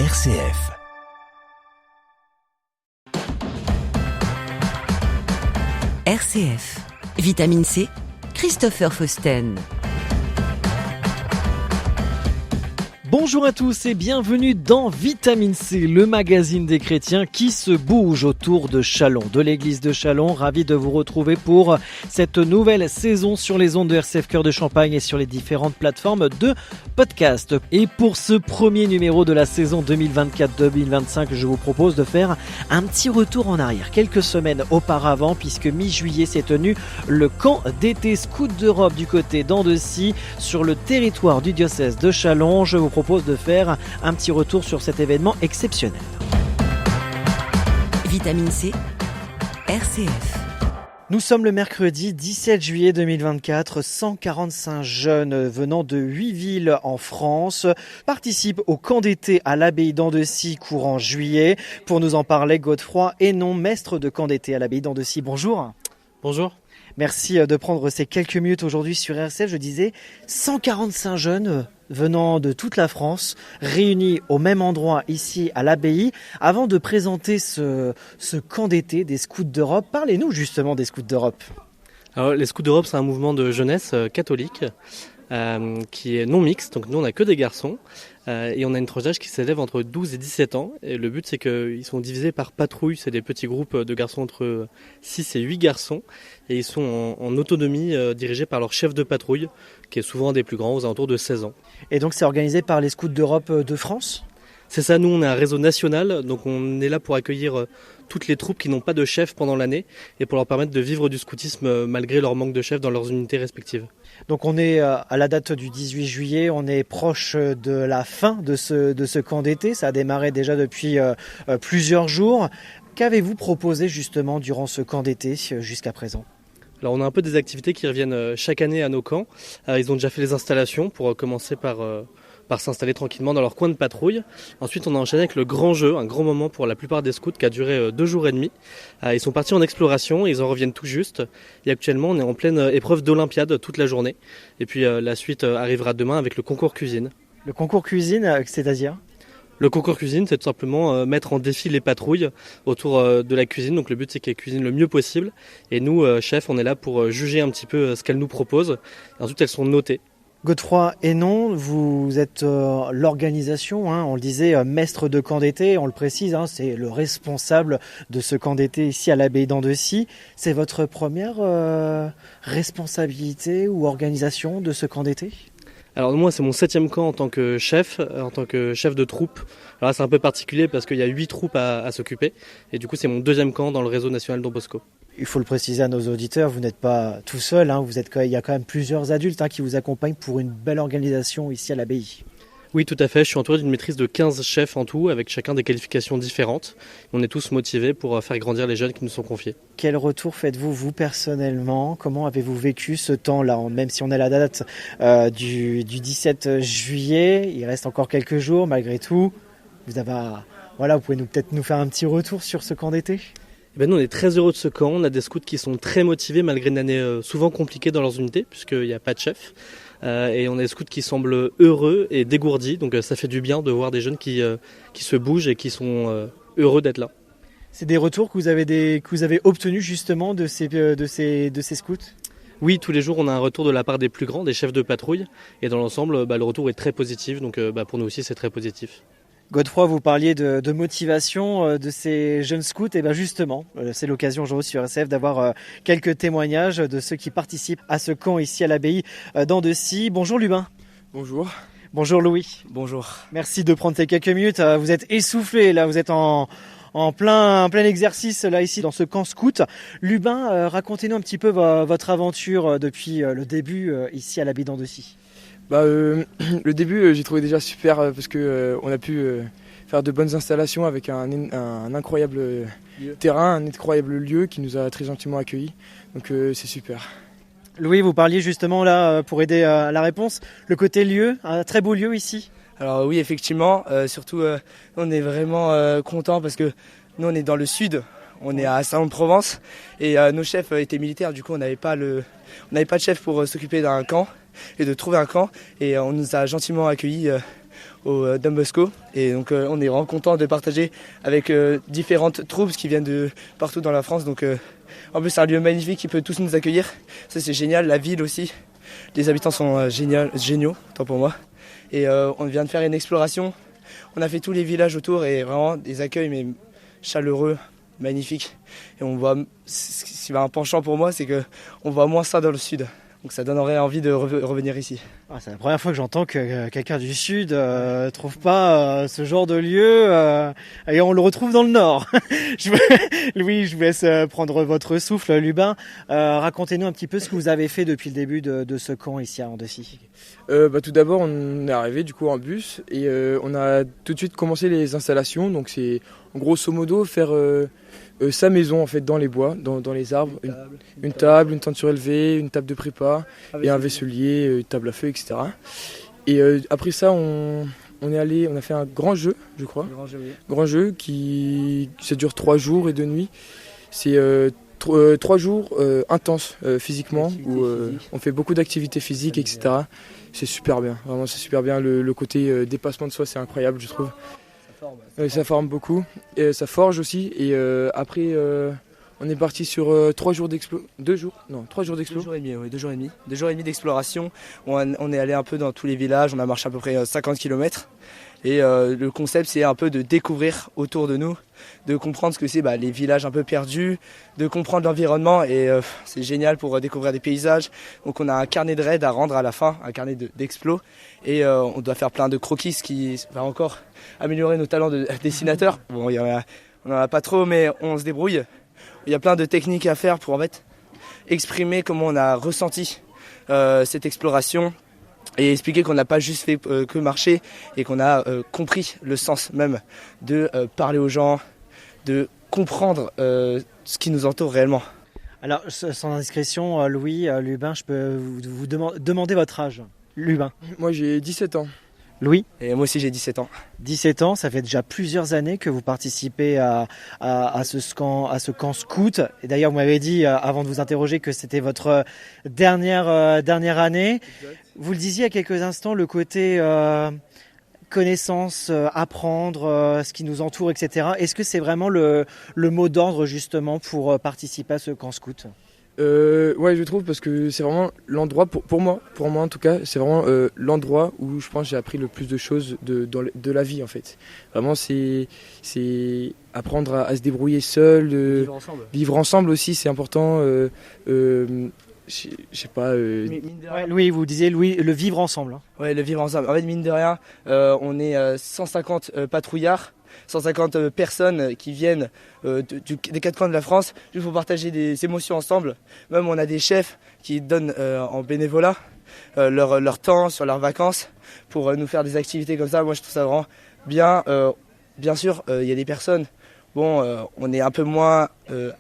RCF. RCF. Vitamine C, Christopher Fausten. Bonjour à tous et bienvenue dans Vitamine C, le magazine des chrétiens qui se bouge autour de Châlons, de l'église de Châlons. Ravi de vous retrouver pour cette nouvelle saison sur les ondes de RCF Cœur de Champagne et sur les différentes plateformes de podcast. Et pour ce premier numéro de la saison 2024-2025, je vous propose de faire un petit retour en arrière, quelques semaines auparavant, puisque mi-juillet s'est tenu le camp d'été Scout d'Europe du côté d'Andecy, sur le territoire du diocèse de Châlons. Je vous propose de faire un petit retour sur cet événement exceptionnel. Vitamine C, RCF. Nous sommes le mercredi 17 juillet 2024. 145 jeunes venant de 8 villes en France participent au camp d'été à l'abbaye d'Andecy courant juillet. Pour nous en parler, Godefroy Hénon, maître de camp d'été à l'abbaye d'Andecy. Bonjour. Bonjour. Merci de prendre ces quelques minutes aujourd'hui sur RCF. Je disais 145 jeunes venant de toute la France, réunis au même endroit ici à l'abbaye. Avant de présenter ce camp d'été des Scouts d'Europe, parlez-nous justement des Scouts d'Europe. Alors, les Scouts d'Europe, c'est un mouvement de jeunesse catholique qui est non mixte. Donc nous, on n'a que des garçons et on a une tranche d'âge qui s'élève entre 12 et 17 ans. Et le but, c'est qu'ils sont divisés par patrouille. C'est des petits groupes de garçons entre 6 et 8 garçons. Et ils sont en autonomie dirigés par leur chef de patrouille, qui est souvent un des plus grands, aux alentours de 16 ans. Et donc c'est organisé par les Scouts d'Europe de France ? C'est ça, nous on est un réseau national, donc on est là pour accueillir toutes les troupes qui n'ont pas de chef pendant l'année et pour leur permettre de vivre du scoutisme malgré leur manque de chef dans leurs unités respectives. Donc on est à la date du 18 juillet, on est proche de la fin de ce camp d'été, ça a démarré déjà depuis plusieurs jours. Qu'avez-vous proposé justement durant ce camp d'été jusqu'à présent ? Alors on a un peu des activités qui reviennent chaque année à nos camps. Ils ont déjà fait les installations pour commencer par s'installer tranquillement dans leur coin de patrouille. Ensuite on a enchaîné avec le grand jeu, un grand moment pour la plupart des scouts qui a duré 2 jours et demi. Ils sont partis en exploration et ils en reviennent tout juste. Et actuellement on est en pleine épreuve d'Olympiade toute la journée. Et puis la suite arrivera demain avec le concours cuisine. Le concours cuisine, c'est-à-dire ? Le concours cuisine, c'est tout simplement mettre en défi les patrouilles autour de la cuisine. Donc le but, c'est qu'elles cuisinent le mieux possible. Et nous, chefs, on est là pour juger un petit peu ce qu'elles nous proposent. Et ensuite, elles sont notées. Godefroy Hénon, vous êtes l'organisation, on le disait, maître de camp d'été, on le précise, c'est le responsable de ce camp d'été ici à l'abbaye d'Andecy. C'est votre première responsabilité ou organisation de ce camp d'été ? Alors moi, c'est mon 7e camp en tant que chef de troupe. Alors là, c'est un peu particulier parce qu'il y a 8 troupes à s'occuper. Et du coup, c'est mon 2e camp dans le réseau national Don Bosco. Il faut le préciser à nos auditeurs, vous n'êtes pas tout seul, il y a quand même plusieurs adultes qui vous accompagnent pour une belle organisation ici à l'abbaye. Oui, tout à fait. Je suis entouré d'une maîtrise de 15 chefs en tout, avec chacun des qualifications différentes. On est tous motivés pour faire grandir les jeunes qui nous sont confiés. Quel retour faites-vous, vous, personnellement ? Comment avez-vous vécu ce temps-là ? Même si on est à la date du 17 juillet, il reste encore quelques jours, malgré tout. Vous pouvez peut-être nous faire un petit retour sur ce camp d'été ? Nous, on est très heureux de ce camp. On a des scouts qui sont très motivés malgré une année souvent compliquée dans leurs unités, puisqu'il n'y a pas de chef. Et on a des scouts qui semblent heureux et dégourdis. Donc ça fait du bien de voir des jeunes qui se bougent et qui sont heureux d'être là. C'est des retours que vous avez obtenus justement de ces scouts ? Oui, tous les jours, on a un retour de la part des plus grands, des chefs de patrouille. Et dans l'ensemble, le retour est très positif. Donc pour nous aussi, c'est très positif. Godefroy, vous parliez de motivation de ces jeunes scouts. Et bien justement, c'est l'occasion aujourd'hui sur RCF d'avoir quelques témoignages de ceux qui participent à ce camp ici à l'abbaye d'Andecy. Bonjour Lubin. Bonjour. Bonjour Louis. Bonjour. Merci de prendre ces quelques minutes. Vous êtes essoufflés, là, vous êtes en plein exercice là ici dans ce camp scout. Lubin, racontez-nous un petit peu votre aventure depuis le début ici à l'abbaye d'Andecy. Le début, j'ai trouvé déjà super parce que on a pu faire de bonnes installations avec un incroyable terrain, un incroyable lieu qui nous a très gentiment accueillis. Donc c'est super. Louis, vous parliez justement là pour aider à la réponse, le côté lieu, un très beau lieu ici. Alors oui, effectivement, surtout on est vraiment contents parce que nous on est dans le sud, on est à Salon-de-Provence et nos chefs étaient militaires, du coup on n'avait pas de chef pour s'occuper d'un camp et de trouver un camp et on nous a gentiment accueillis au Don Bosco. Et donc on est vraiment content de partager avec différentes troupes qui viennent de partout dans la France. Donc en plus c'est un lieu magnifique qui peut tous nous accueillir. Ça c'est génial, la ville aussi. Les habitants sont géniaux, tant pour moi. Et on vient de faire une exploration. On a fait tous les villages autour et vraiment des accueils mais chaleureux, magnifiques. Et on voit, ce qui va un penchant pour moi, c'est qu'on voit moins ça dans le sud. Donc ça donnerait envie de revenir ici. C'est la première fois que j'entends que quelqu'un du sud trouve pas ce genre de lieu et on le retrouve dans le nord. Louis, je vous laisse prendre votre souffle. Lubin, racontez-nous un petit peu ce que vous avez fait depuis le début de ce camp ici à Andecy. Tout d'abord on est arrivé du coup en bus et on a tout de suite commencé les installations. Donc c'est en grosso modo faire sa maison en fait dans les bois, dans les arbres, une table, une tente surélevée, une table de prépa et un vaisselier, une table à feu, etc. Et après ça on a fait un grand jeu, je crois. Grand jeu qui ça dure 3 jours et 2 nuits. C'est 3 jours intenses physiquement où on fait beaucoup d'activités physiques, etc. C'est super bien, vraiment c'est super bien. Le côté dépassement de soi c'est incroyable je trouve. Ça forme beaucoup, et ça forge aussi. Et après, on est parti sur 3 jours d'explo. 2 jours d'explo. 2 jours et demi. 2 jours et demi d'exploration. On est allé un peu dans tous les villages, on a marché à peu près 50 km. Et le concept, c'est un peu de découvrir autour de nous, de comprendre ce que c'est les villages un peu perdus, de comprendre l'environnement. Et c'est génial pour découvrir des paysages. Donc on a un carnet de raid à rendre à la fin, un carnet d'explo. Et on doit faire plein de croquis, ce qui va encore améliorer nos talents de dessinateur. Bon, on n'en a pas trop, mais on se débrouille. Il y a plein de techniques à faire pour en fait exprimer comment on a ressenti cette exploration et expliquer qu'on n'a pas juste fait que marcher et qu'on a compris le sens même de parler aux gens, de comprendre ce qui nous entoure réellement. Alors, sans indiscrétion, Louis, Lubin, je peux vous demander votre âge. Lubin. Moi j'ai 17 ans. Louis. Et moi aussi j'ai 17 ans. 17 ans, ça fait déjà plusieurs années que vous participez à ce camp scout. Et d'ailleurs, vous m'avez dit, avant de vous interroger, que c'était votre dernière année. Exact. Vous le disiez il y a quelques instants, le côté connaissance, apprendre ce qui nous entoure, etc. Est-ce que c'est vraiment le mot d'ordre justement pour participer à ce camp scout ? Ouais, je trouve, parce que c'est vraiment l'endroit, pour moi en tout cas, c'est vraiment l'endroit où je pense que j'ai appris le plus de choses de la vie en fait. Vraiment, c'est apprendre à se débrouiller seul, vivre ensemble aussi, c'est important. Je sais pas. Ouais, Louis, vous disiez le vivre ensemble. Hein. Ouais, le vivre ensemble. En fait, mine de rien, on est 150 patrouillards. 150 personnes qui viennent des 4 coins de la France juste pour partager des émotions ensemble. Même on a des chefs qui donnent en bénévolat leur temps sur leurs vacances pour nous faire des activités comme ça. Moi je trouve ça vraiment bien. Bien sûr, il y a des personnes, on est un peu moins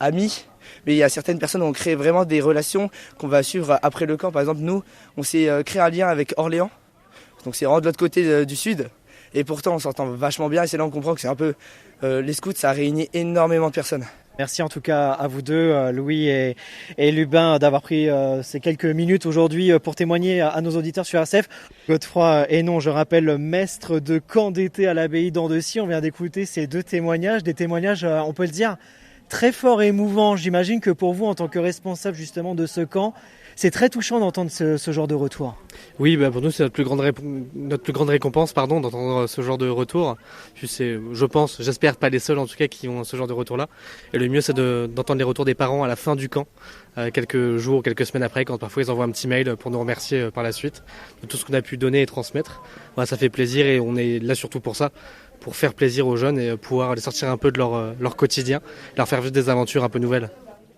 amis, mais il y a certaines personnes où on crée vraiment des relations qu'on va suivre après le camp. Par exemple, nous, on s'est créé un lien avec Orléans, donc c'est vraiment de l'autre côté du sud. Et pourtant, on s'entend vachement bien et c'est là qu'on comprend que c'est un peu... les scouts, ça a réuni énormément de personnes. Merci en tout cas à vous deux, Louis et Lubin, d'avoir pris ces quelques minutes aujourd'hui pour témoigner à nos auditeurs sur RCF. Godefroy Hénon, je rappelle, maître de camp d'été à l'abbaye d'Andecy. On vient d'écouter ces 2 témoignages, des témoignages, on peut le dire, très forts et émouvants. J'imagine que pour vous, en tant que responsable justement de ce camp, c'est très touchant d'entendre ce genre de retour. Oui, pour nous, c'est notre plus grande récompense, d'entendre ce genre de retour. J'espère pas les seuls en tout cas qui ont ce genre de retour-là. Et le mieux, c'est d'entendre les retours des parents à la fin du camp, quelques jours, quelques semaines après, quand parfois ils envoient un petit mail pour nous remercier par la suite de tout ce qu'on a pu donner et transmettre. Voilà, ça fait plaisir et on est là surtout pour ça, pour faire plaisir aux jeunes et pouvoir les sortir un peu de leur quotidien, leur faire vivre des aventures un peu nouvelles.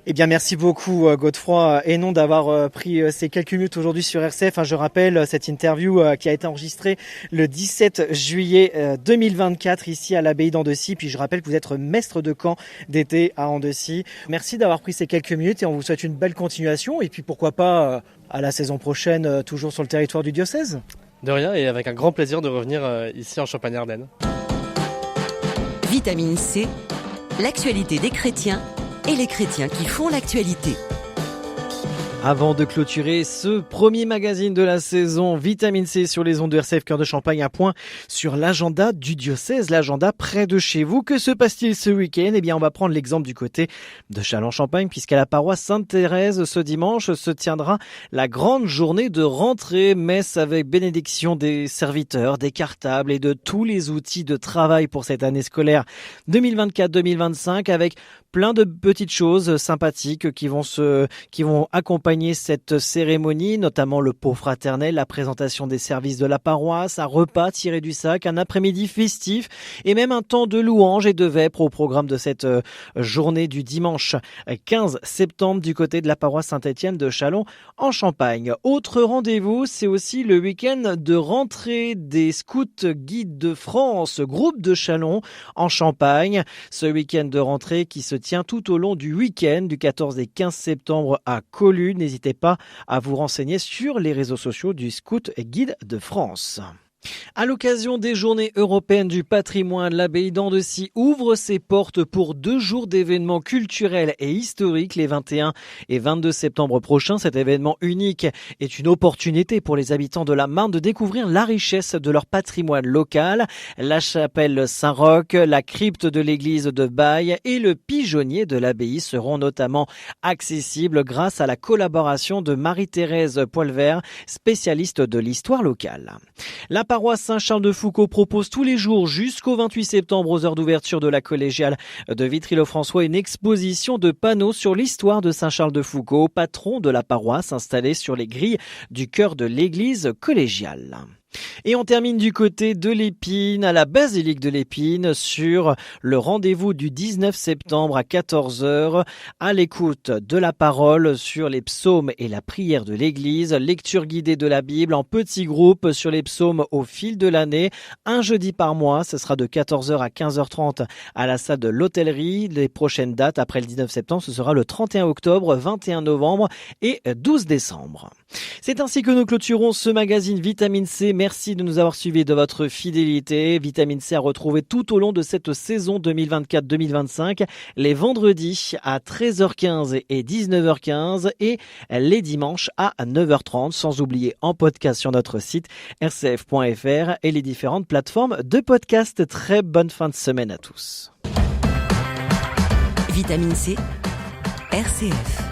Eh bien, merci beaucoup Godefroy Hénon d'avoir pris ces quelques minutes aujourd'hui sur RCF. Je rappelle cette interview qui a été enregistrée le 17 juillet 2024 ici à l'abbaye d'Andecy. Puis je rappelle que vous êtes maître de camp d'été à Andecy. Merci d'avoir pris ces quelques minutes et on vous souhaite une belle continuation. Et puis pourquoi pas à la saison prochaine, toujours sur le territoire du diocèse. De rien, et avec un grand plaisir de revenir ici en Champagne-Ardenne. Vitamine C, l'actualité des chrétiens et les chrétiens qui font l'actualité. Avant de clôturer ce premier magazine de la saison, Vitamine C sur les ondes de RCF Cœur de Champagne, un point sur l'agenda du diocèse, l'agenda près de chez vous. Que se passe-t-il ce week-end ? Eh bien, on va prendre l'exemple du côté de Châlons-Champagne, puisqu'à la paroisse Sainte-Thérèse, ce dimanche, se tiendra la grande journée de rentrée, messe avec bénédiction des serviteurs, des cartables et de tous les outils de travail pour cette année scolaire 2024-2025, avec plein de petites choses sympathiques qui vont accompagner cette cérémonie, notamment le pot fraternel, la présentation des services de la paroisse, un repas tiré du sac, un après-midi festif et même un temps de louange et de vêpres au programme de cette journée du dimanche 15 septembre du côté de la paroisse Saint-Étienne de Châlons en Champagne. Autre rendez-vous, c'est aussi le week-end de rentrée des scouts guides de France, groupe de Châlons en Champagne. Ce week-end de rentrée qui se tient tout au long du week-end du 14 et 15 septembre à Collune. N'hésitez pas à vous renseigner sur les réseaux sociaux du Scout Guide de France. À l'occasion des Journées européennes du patrimoine, l'abbaye d'Andecy ouvre ses portes pour 2 jours d'événements culturels et historiques les 21 et 22 septembre prochains. Cet événement unique est une opportunité pour les habitants de la Marne de découvrir la richesse de leur patrimoine local. La chapelle Saint-Roch, la crypte de l'église de Baye et le pigeonnier de l'abbaye seront notamment accessibles grâce à la collaboration de Marie-Thérèse Poilvert, spécialiste de l'histoire locale. La paroisse Saint-Charles-de-Foucauld propose tous les jours jusqu'au 28 septembre aux heures d'ouverture de la collégiale de Vitry-le-François une exposition de panneaux sur l'histoire de Saint-Charles-de-Foucauld, patron de la paroisse installée sur les grilles du chœur de l'église collégiale. Et on termine du côté de l'Épine, à la basilique de l'Épine, sur le rendez-vous du 19 septembre à 14h, à l'écoute de la parole sur les psaumes et la prière de l'église, lecture guidée de la Bible en petits groupes sur les psaumes au fil de l'année, un jeudi par mois, ce sera de 14h à 15h30 à la salle de l'hôtellerie. Les prochaines dates après le 19 septembre, ce sera le 31 octobre, 21 novembre et 12 décembre. C'est ainsi que nous clôturons ce magazine Vitamine C. Merci de nous avoir suivis, de votre fidélité. Vitamine C à retrouver tout au long de cette saison 2024-2025, les vendredis à 13h15 et 19h15 et les dimanches à 9h30, sans oublier en podcast sur notre site rcf.fr et les différentes plateformes de podcast. Très bonne fin de semaine à tous. Vitamine C, RCF.